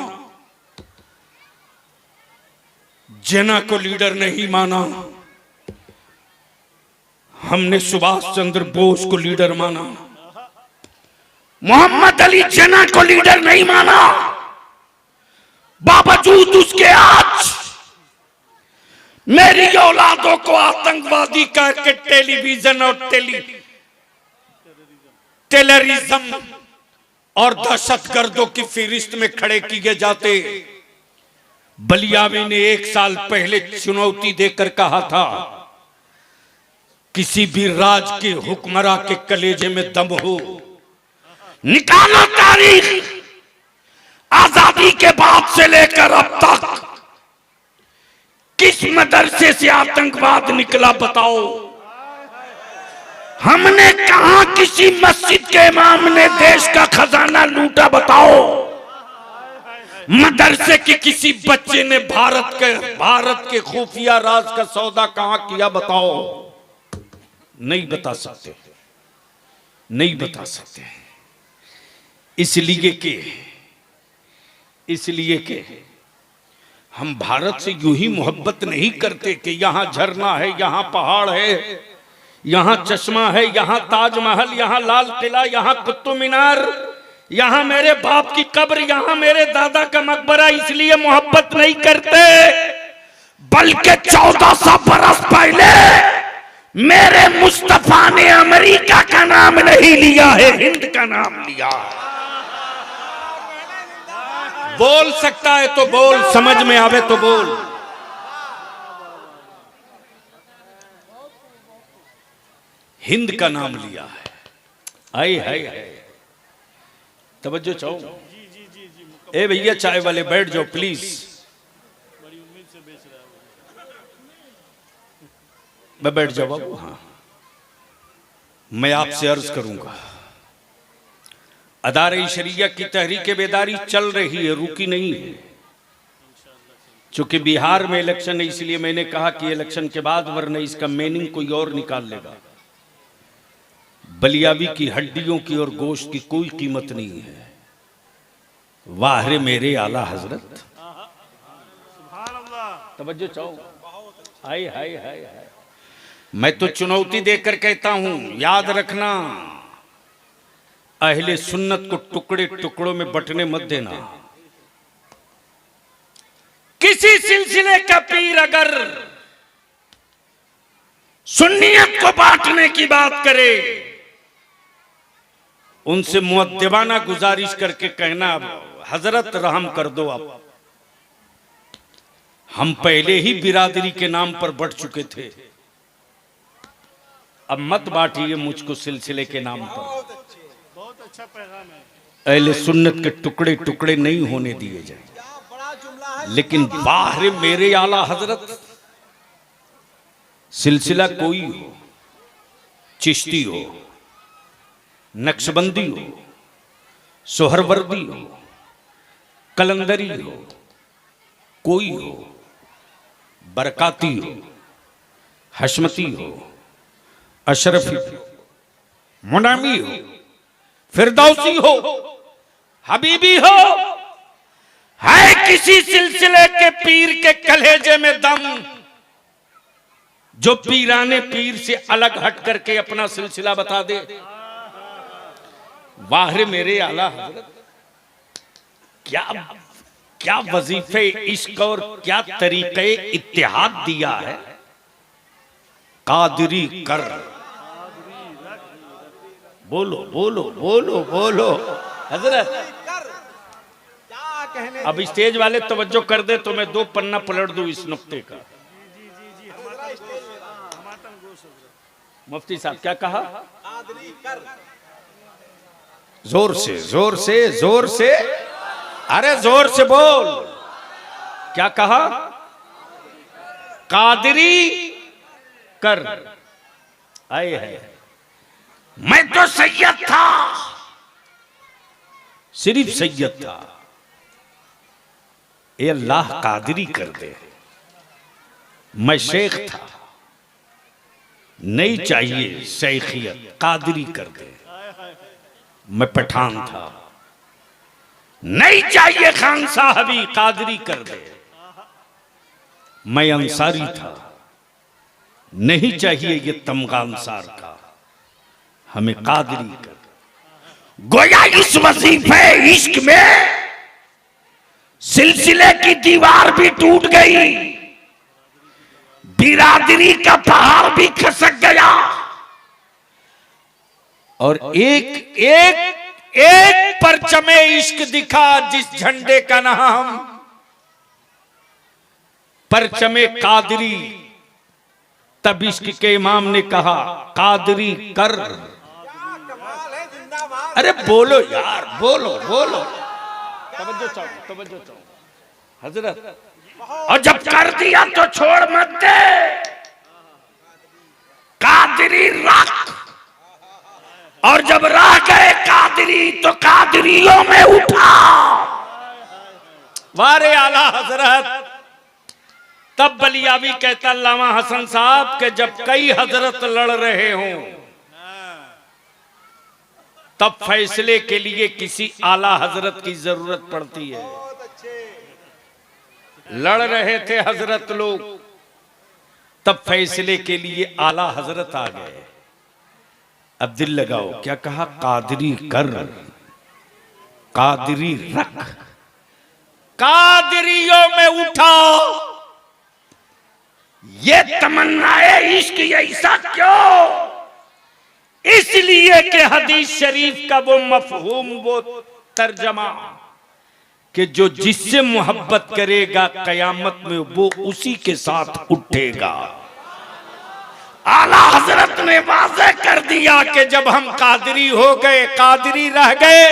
जिन्ना को लीडर नहीं माना। हमने सुभाष चंद्र बोस को लीडर माना, मोहम्मद अली जिन्ना को लीडर नहीं माना। बावजूद उसके आज मेरी औलादों को आतंकवादी करके टेलीविजन और टेररिज्म और दहशतगर्दों की फहरिस्त में खड़े किए जाते। बलियावी ने 1 साल पहले चुनौती देकर कहा था, किसी भी राज के हुक्मरां के कलेजे में दम हो, निकालो तारीख, आजादी के बाद से लेकर अब तक किस मदरसे से आतंकवाद निकला बताओ। हमने कहा किसी मस्जिद के इमाम ने देश का खजाना लूटा बताओ। मदरसे के किसी बच्चे ने भारत के खुफिया राज का सौदा कहां किया बताओ। नहीं बता सकते, नहीं बता सकते। इसलिए कि हम भारत से यूं ही मोहब्बत नहीं करते कि यहां झरना है, यहां पहाड़ है, यहां चश्मा है, यहां ताजमहल, यहां लाल किला, यहां कुतुब मीनार, यहां मेरे बाप की कब्र, यहां मेरे दादा का मकबरा। इसलिए मोहब्बत नहीं करते, बल्कि 1400 बरस पहले मेरे मुस्तफा ने अमेरिका का नाम नहीं लिया है, हिंद का नाम लिया है। बोल सकता है तो बोल, समझ में आवे तो बोल। हिंद का नाम लिया है। आए हाय हाय, तवज्जो चाहो। ए भैया चाय वाले बैठ जाओ प्लीज। मैं बैठ जाओ बाबू। हाँ, मैं आपसे अर्ज करूंगा, अदारे शरिया की तहरीक बेदारी चल रही है, रुकी नहीं है। चूंकि बिहार में इलेक्शन है, इसलिए मैंने कहा कि इलेक्शन के बाद, वरना इसका मीनिंग कोई और निकाल लेगा। बलियावी की हड्डियों की और गोश्त की कोई कीमत नहीं है। वाह रे मेरे आला हजरत, तवज्जो चाहो। हाय हाय हाय हाय। मैं तो चुनौती देकर कहता हूं, याद रखना, अहले सुन्नत को टुकड़े टुकड़ों में बंटने मत देना। किसी सिलसिले का पीर अगर सुन्नियत को बांटने की बात करे, उनसे मुअद्दिबाना गुजारिश करके कहना, हजरत रहम कर दो आप, हम पहले ही बिरादरी के नाम पर बढ़ चुके थे, अब मत बांटिए मुझको सिलसिले के नाम पर। बहुत अच्छा पैगाम है। अहले सुन्नत के टुकड़े टुकड़े नहीं होने दिए जाए। लेकिन बाहर मेरे आला हजरत, सिलसिला कोई हो, चिश्ती हो, नक्शबंदी हो, सोहरवर्दी हो, कलंदरी हो, कोई हो, बरकाती हो, हशमती हो, अशरफी हो, मुनामी हो, फिरदौसी हो, हबीबी हो, है किसी सिलसिले के पीर के कलेजे में दम, जो पीराने पीर से अलग हट करके अपना सिलसिला बता दे। वाह मेरे आला हजरत, क्या क्या वजीफे इश्क और क्या तरीके इत्तेहाद दिया है। कादरी कर, बोलो बोलो बोलो बोलो हजरत। अब स्टेज वाले तवज्जो कर दे तो मैं 2 पन्ना पलट दूं इस नुक्ते का। मुफ्ती साहब क्या कहा? जोर से जोर से जोर से, अरे जोर से बोल। क्या कहा? कादरी कर। आए है, मैं तो सैयद था, सिर्फ सैयद था, ए अल्लाह कादरी कर दे। मैं शेख था, नहीं चाहिए शेखियत, कादरी कर दे। मैं पठान था, नहीं चाहिए खान साहबी, कादरी कर दे। मैं अंसारी था, नहीं चाहिए ये तमगा अंसार का, हमें कादरी कर। गोया इस वजीफे इश्क में सिलसिले की दीवार भी टूट गई, बिरादरी का पहाड़ भी खसक गया, और एक एक एक परचमे इश्क दिखा जिस झंडे का नाम परचमे कादरी। तब इश्क के इमाम ने कहा कादरी कर। अरे बोलो यार, बोलो बोलो, तवज्जो चाहो, तवज्जो चाहो हजरत। और जब कर दिया तो छोड़ मत दे, कादरी रख। और जब रह गए कादरी तो कादरियों में उठा। वारे आला हजरत। तब बलियावी कहता अल्लामा हसन साहब के जब कई हजरत लड़ रहे हों तब फैसले के लिए किसी आला हजरत की जरूरत पड़ती है। लड़ रहे थे हजरत लोग, तब फैसले के लिए आला हजरत आ गए। अब दिल लगाओ, क्या कहा? कादरी कर, कादरी रख। कादरियों में उठाओ। ये तमन्नाए इश्क ऐसा क्यों? इसलिए कि हदीस शरीफ का वो मफहूम, वो तर्जमा कि जो जिससे मोहब्बत करेगा कयामत में वो उसी के साथ उठेगा। आला हजरत ने वाज़ेह कर दिया कि जब हम कादरी हो गए, कादरी रह गए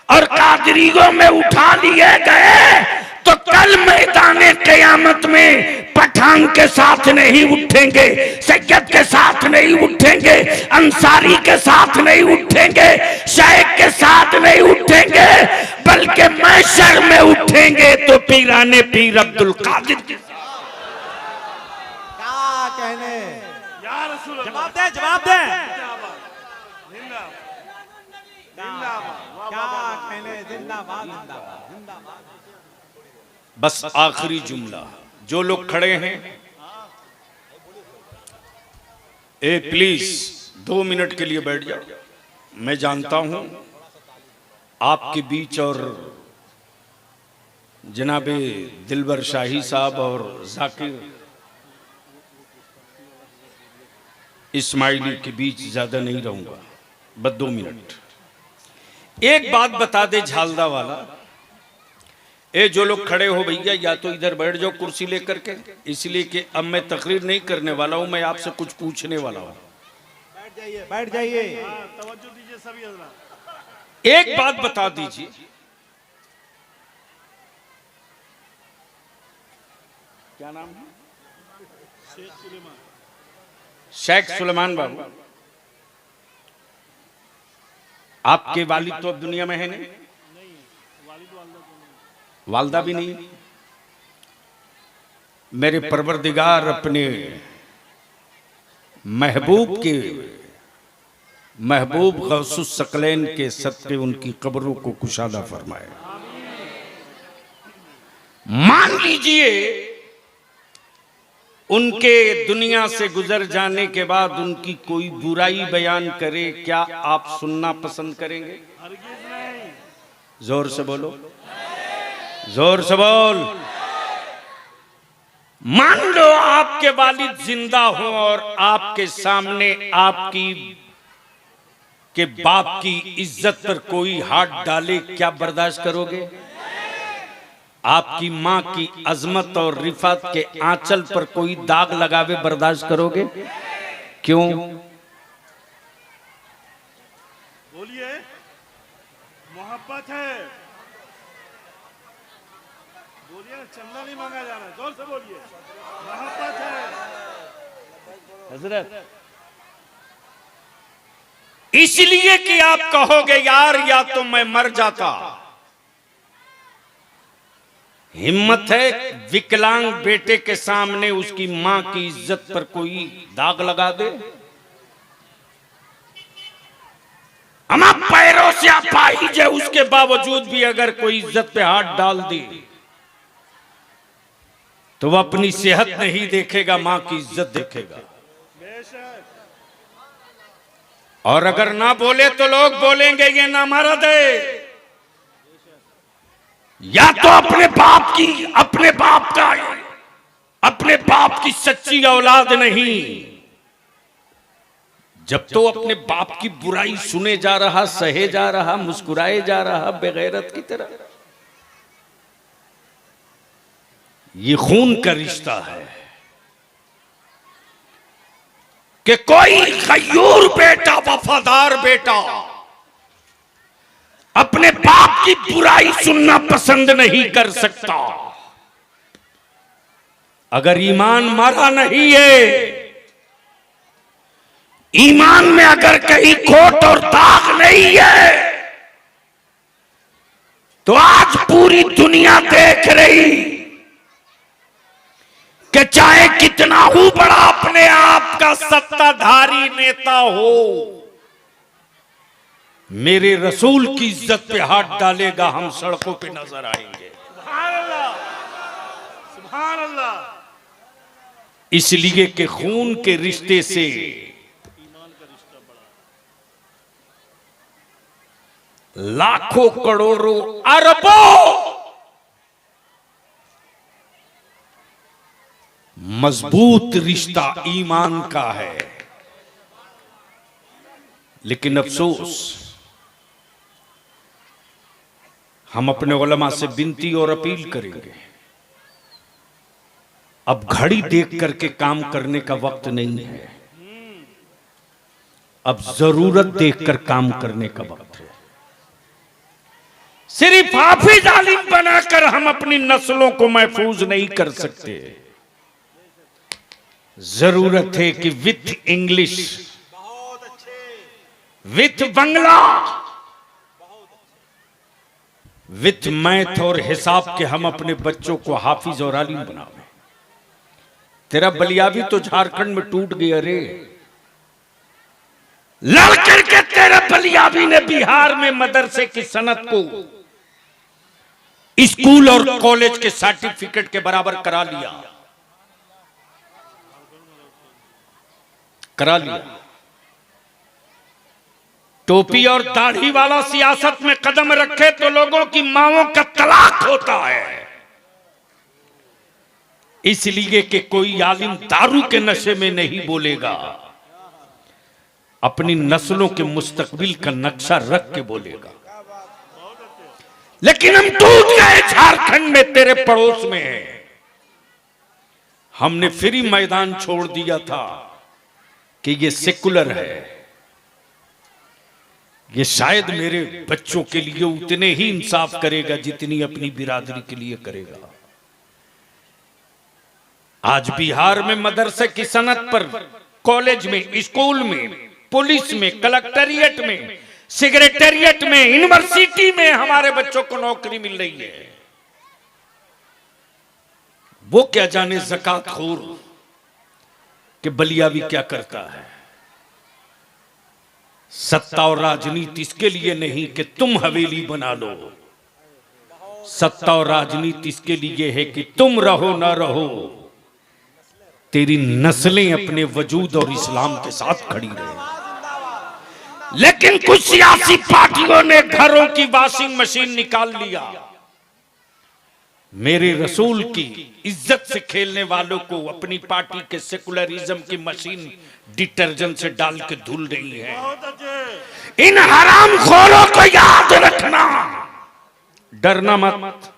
और कादरियों में उठा लिए गए, तो कल मैदाने क़यामत में पठान के साथ नहीं उठेंगे, सैयद के साथ नहीं उठेंगे, अंसारी के साथ नहीं उठेंगे, शेख के साथ नहीं उठेंगे, बल्कि महशर में उठेंगे तो पीराने पीर अब्दुल कादिर के साथ। क्या कहने? जवाब दे, जवाब दे। क्या कहने? जिंदाबाद जिंदाबाद जिंदाबाद। बस आखिरी जुमला, जो लोग खड़े हैं प्लीज 2 मिनट के लिए बैठ जाओ। मैं जानता हूं आपके बीच और जनाबे दिलबर शाही साहब और जाकिर इस्माइली के बीच ज्यादा नहीं रहूंगा, बस 2 मिनट। एक बात बता दे झालदा वाला, जो लोग खड़े हो भैया या तो इधर बैठ जाओ कुर्सी लेकर के, इसलिए कि अब मैं तकरीर नहीं करने वाला हूं, मैं आपसे कुछ पूछने वाला हूं। बैठ जाइए, बैठ जाइए। तवज्जो दीजिए सभी हजरात। एक बात बता दीजिए, क्या नाम है? शेख सुलेमान बाबू। आपके वालिद तो अब दुनिया में है नहीं, वालदा भी नहीं। मेरे परवरदिगार अपने महबूब गौसुस सकलैन के सदक़े उनकी कब्रों को कुशादा फरमाए। मान लीजिए उनके दुनिया से गुजर जाने के बाद उनकी कोई बुराई बयान करे, क्या आप सुनना पसंद करेंगे? जोर से बोलो, जोर से बोल। मान लो आपके वालिद जिंदा हो और आपके सामने आपकी के बाप की इज्जत पर कोई हाथ डाले, क्या बर्दाश्त करोगे? आपकी मां की अजमत और रिफत के आंचल पर कोई दाग लगावे, बर्दाश्त करोगे? क्यों? मोहब्बत है। बोलिए ना, चंदा नहीं मांगा जा रहा, जोर से बोलिए। मोहब्बत है हजरत, इसलिए कि आप कहोगे यार या तो मैं मर जाता। हिम्मत है विकलांग बेटे के सामने उसकी मां की इज्जत पर कोई दाग लगा दे? हम पैरों से अपाहिज है, उसके बावजूद भी अगर कोई इज्जत पे हाथ डाल दे तो वह अपनी सेहत नहीं देखेगा, मां की इज्जत देखेगा। बेशक। और अगर ना बोले तो लोग बोलेंगे ये ना मर्द है, या तो अपने बाप की सच्ची औलाद नहीं। जब तो अपने बाप की बुराई सुने जा रहा, सहे जा रहा, मुस्कुराए जा रहा बेगैरत की तरह। ये खून का रिश्ता है कि कोई गयूर बेटा, वफादार बेटा अपने बाप की बुराई सुनना पसंद नहीं कर सकता। अगर ईमान मरा नहीं है, ईमान में अगर कहीं खोट और दाग नहीं है, तो आज पूरी दुनिया देख रही कि चाहे कितना ही बड़ा अपने आप का सत्ताधारी नेता हो, मेरे रसूल की इज्जत पे हाथ डालेगा, हम सड़कों पे नजर आएंगे। सुभान अल्लाह, सुभान अल्लाह। इसलिए कि खून के रिश्ते से लाखों करोड़ों अरबों मजबूत रिश्ता ईमान का है। लेकिन अफसोस, हम अपने उलमा से विनती और अपील करेंगे, अब घड़ी देख करके काम करने का वक्त नहीं है, अब जरूरत देखकर काम करने का वक्त है। सिर्फ हाफिज आलिम बनाकर हम अपनी नस्लों को महफूज नहीं कर सकते। जरूरत है कि with English, with Bangla, with math और हिसाब के हम अपने बच्चों को हाफिज और आलिम बनावे। तेरा बलियाबी तो झारखंड में टूट गया रे, लड़ करके तेरे बलियाबी ने बिहार में मदरसे की सनत को स्कूल और कॉलेज के सर्टिफिकेट के बराबर करा लिया। टोपी और दाढ़ी वाला सियासत में कदम रखे तो लोगों की मांओं का तलाक होता है। इसलिए कि कोई आलिम दारू के नशे में नहीं बोलेगा, अपनी नस्लों के मुस्तकबिल का नक्शा रख के बोलेगा। लेकिन हम टूट गए, झारखंड में तेरे पड़ोस में है। हमने फ्री मैदान छोड़ दिया था कि ये सेकुलर है, ये शायद मेरे बच्चों के लिए उतने ही इंसाफ करेगा जितनी अपनी बिरादरी के लिए करेगा। आज बिहार में मदरसे की सनत पर कॉलेज में, स्कूल में, पुलिस में, कलेक्टेरिएट में, सेक्रेटेरिएट में, यूनिवर्सिटी में हमारे बच्चों को नौकरी मिल रही है। वो क्या जाने ज़कात खोर कि बलियाबी क्या करता है। सत्ता और राजनीति इसके लिए नहीं कि तुम हवेली बना लो, सत्ता और राजनीति इसके लिए है कि तुम रहो ना रहो, तेरी नस्लें अपने वजूद और इस्लाम के साथ खड़ी रहे। लेकिन कुछ सियासी पार्टियों ने घरों की वॉशिंग मशीन निकाल लिया। मेरे रसूल की इज्जत से खेलने वालों को अपनी पार्टी के सेकुलरिज्म की मशीन डिटर्जेंट से डाल के धुल रही है। इन हराम खोरों को याद रखना, डरना मत।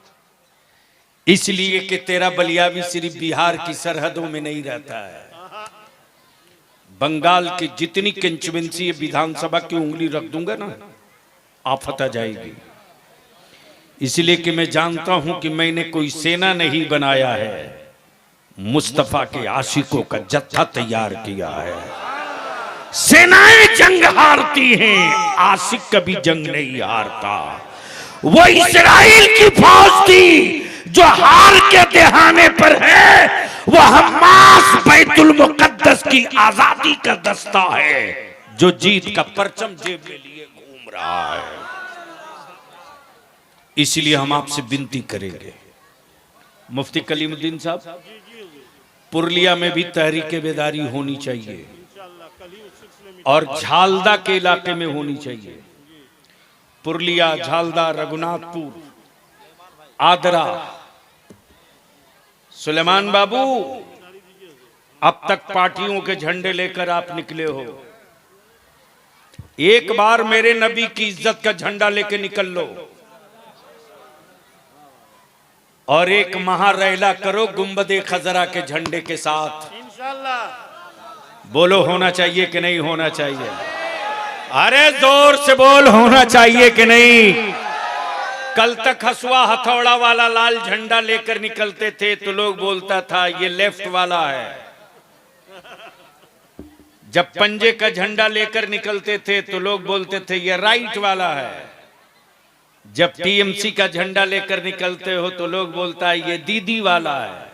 इसलिए कि तेरा बलियाबी सिर्फ बिहार की सरहदों में नहीं रहता है, बंगाल की जितनी कंस्टिट्यूएंसी विधानसभा की उंगली रख दूंगा ना, आफत आ जाएगी। इसलिए कि मैं जानता हूं कि मैंने कोई सेना नहीं बनाया है, मुस्तफा के आशिकों का जत्था तैयार किया है। सेनाएं जंग हारती हैं, आशिक कभी जंग नहीं हारता। वो इस्राइल की फौज थी जो हार के दहाने पर है, वो हमास बैतुल मुकद्दस की आजादी का दस्ता है जो जीत का परचम जेब में लिए घूम रहा है। इसलिए हम आपसे विनती करेंगे, मुफ्ती कलीमुद्दीन साहब, पुरलिया में भी तहरीक बेदारी होनी चाहिए और झालदा के इलाके में होनी चाहिए। पुरलिया, झालदा, रघुनाथपुर, आदरा। सुलेमान बाबू, अब तक पार्टियों के झंडे लेकर आप निकले हो, एक बार मेरे नबी की इज्जत का झंडा लेके निकल लो और एक महारैला करो गुंबदे खजरा के झंडे के साथ। इंशाल्लाह। बोलो होना चाहिए कि नहीं होना चाहिए? अरे जोर से बोल, होना चाहिए कि नहीं? कल तक हसुआ हथौड़ा वाला लाल झंडा लेकर निकलते थे तो लोग बोलता था ये लेफ्ट वाला है। जब पंजे का झंडा लेकर निकलते थे तो लोग बोलते थे ये राइट वाला है। जब टीएमसी का झंडा लेकर निकलते हो तो लोग बोलता है ये दीदी वाला है।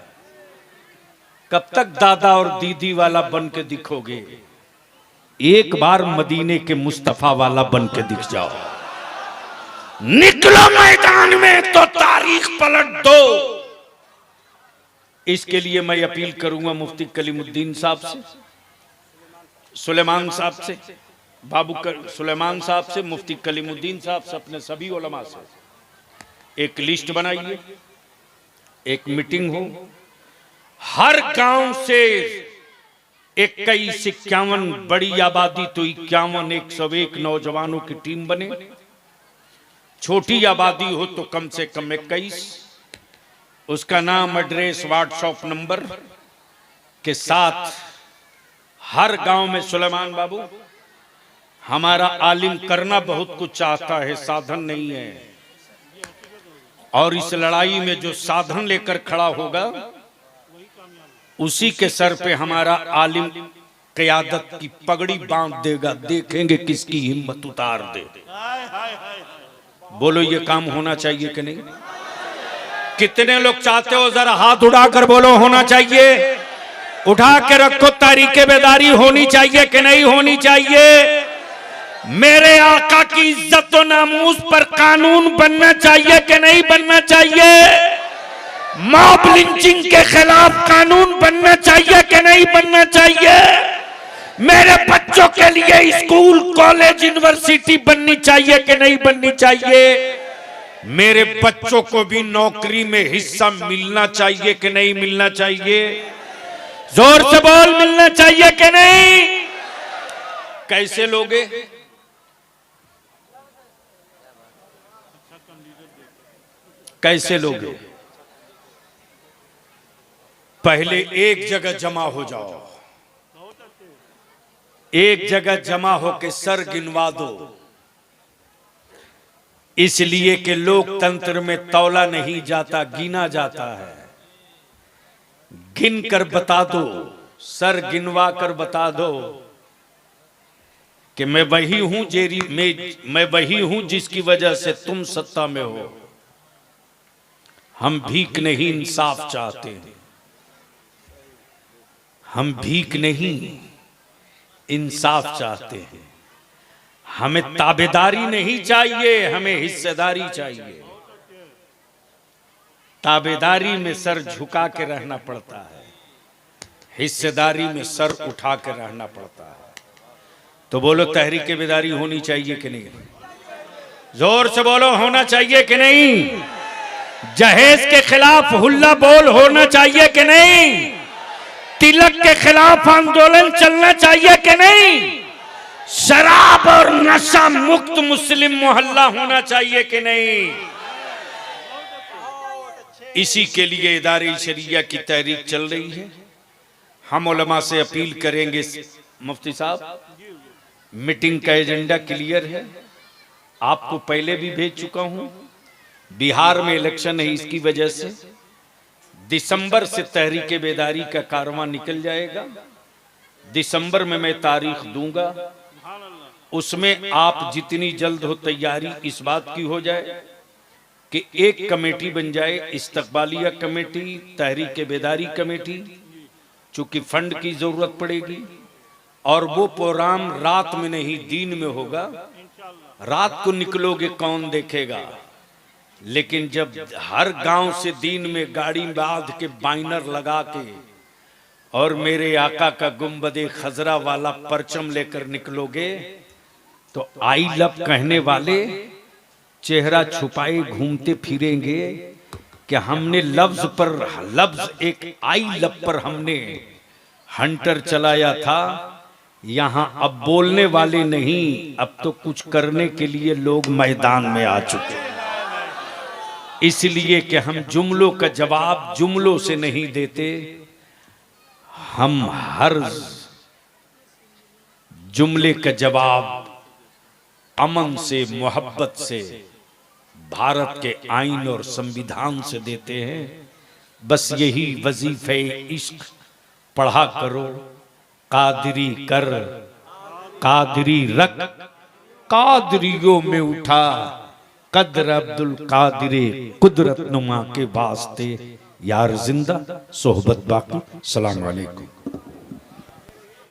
कब तक दादा और दीदी वाला बन के दिखोगे? एक बार मदीने के मुस्तफा वाला बन के दिख जाओ, निकलो मैदान में तो तारीख पलट दो। इसके लिए मैं अपील करूंगा मुफ्ती कलीमुद्दीन साहब से, सुलेमान साहब से, सुलेमान साहब से, मुफ्ती कलीमुद्दीन साहब से, अपने सभी उलमा से एक लिस्ट बनाइए, एक मीटिंग हो, हर गांव से 21, 51, बड़ी आबादी तो 51, 101 नौजवानों की टीम बने। छोटी आबादी हो तो कम से कम 21। उसका नाम, एड्रेस, व्हाट्सएप नंबर के साथ हर गांव में। सुलेमान बाबू, हमारा आलिम करना बहुत कुछ चाहता है, साधन नहीं है, और इस लड़ाई में जो साधन लेकर खड़ा होगा उसी के सर पे हमारा आलिम क़यादत की पगड़ी बांध देगा। देखेंगे किसकी हिम्मत उतार दे। बोलो ये काम होना चाहिए कि नहीं? कितने लोग चाहते हो? जरा हाथ उठाकर बोलो होना चाहिए। उठा के रखो, तारीख बेदारी होनी चाहिए कि नहीं होनी चाहिए? मेरे आका की इज्जत और नामूस पर कानून बनना चाहिए कि नहीं बनना चाहिए? मॉब लिंचिंग के खिलाफ कानून बनना चाहिए कि नहीं बनना चाहिए? मेरे बच्चों के लिए स्कूल, कॉलेज, यूनिवर्सिटी बननी चाहिए कि नहीं बननी चाहिए? मेरे बच्चों को भी नौकरी में हिस्सा मिलना चाहिए कि नहीं मिलना चाहिए? जोर से बोल, मिलना चाहिए कि नहीं? कैसे लोगे? कैसे लोगे? पहले एक जगह जमा हो जाओ, एक जगह जमा होके सर गिनवा दो। इसलिए कि लोकतंत्र में तौला नहीं जाता, गिना जाता है। गिन कर बता दो, सर गिनवा कर बता दो कि मैं वही हूं मैं वही हूं जिसकी वजह से तुम सत्ता में हो। हम भीख नहीं इंसाफ चाहते हैं, हम भीख नहीं इंसाफ चाहते हैं। हमें ताबेदारी नहीं चाहिए, हमें हिस्सेदारी चाहिए। ताबेदारी में सर झुका के रहना पड़ता है, हिस्सेदारी में सर उठा के रहना पड़ता है। तो बोलो तहरीक बेदारी होनी चाहिए कि नहीं? जोर से बोलो, होना चाहिए कि नहीं? जहेज के खिलाफ हुल्ला बोल होना चाहिए कि नहीं? तिलक के खिलाफ आंदोलन चलना चाहिए कि नहीं? शराब और नशा मुक्त मुस्लिम मोहल्ला होना चाहिए कि नहीं? इसी के लिए इदारे शरिया की तहरीक चल रही है। हम उलमा से अपील करेंगे, मुफ्ती साहब, मीटिंग का एजेंडा क्लियर है, आपको पहले भी भेज चुका हूं। बिहार में इलेक्शन है, इसकी वजह से दिसंबर से तहरीक बेदारी का कारवां निकल जाएगा। दिसंबर में मैं तारीख दूंगा, उसमें आप जितनी जल्द हो तैयारी इस बात की हो जाए कि एक कमेटी बन जाए, इस्तकबालिया कमेटी, तहरीक बेदारी कमेटी, चूंकि फंड की जरूरत पड़ेगी। और वो प्रोग्राम रात में नहीं दिन में होगा। रात को निकलोगे कौन देखेगा, लेकिन जब हर गांव से दिन में गाड़ी बांध के बाइनर लगा के और मेरे आका का गुंबदे खजरा वाला परचम लेकर निकलोगे तो आई लव कहने वाले चेहरा छुपाए घूमते फिरेंगे कि हमने लफ्ज एक आई लव पर हमने हंटर चलाया था। यहां अब बोलने वाले नहीं, अब तो कुछ करने के लिए लोग मैदान में आ चुके हैं। इसलिए कि हम जुमलों का जवाब जुमलों से नहीं देते, हम हर जुमले का जवाब अमन से, मोहब्बत से, भारत के आईन और संविधान से देते हैं। बस यही वजीफे इश्क पढ़ा करो, कादरी कर कादरी रख, कादरियों में उठा कद्र अब्दुल कादिरे कुदरत नुमा के वास्ते, यार जिंदा सोहबत बाकी। सलाम अलैकुम।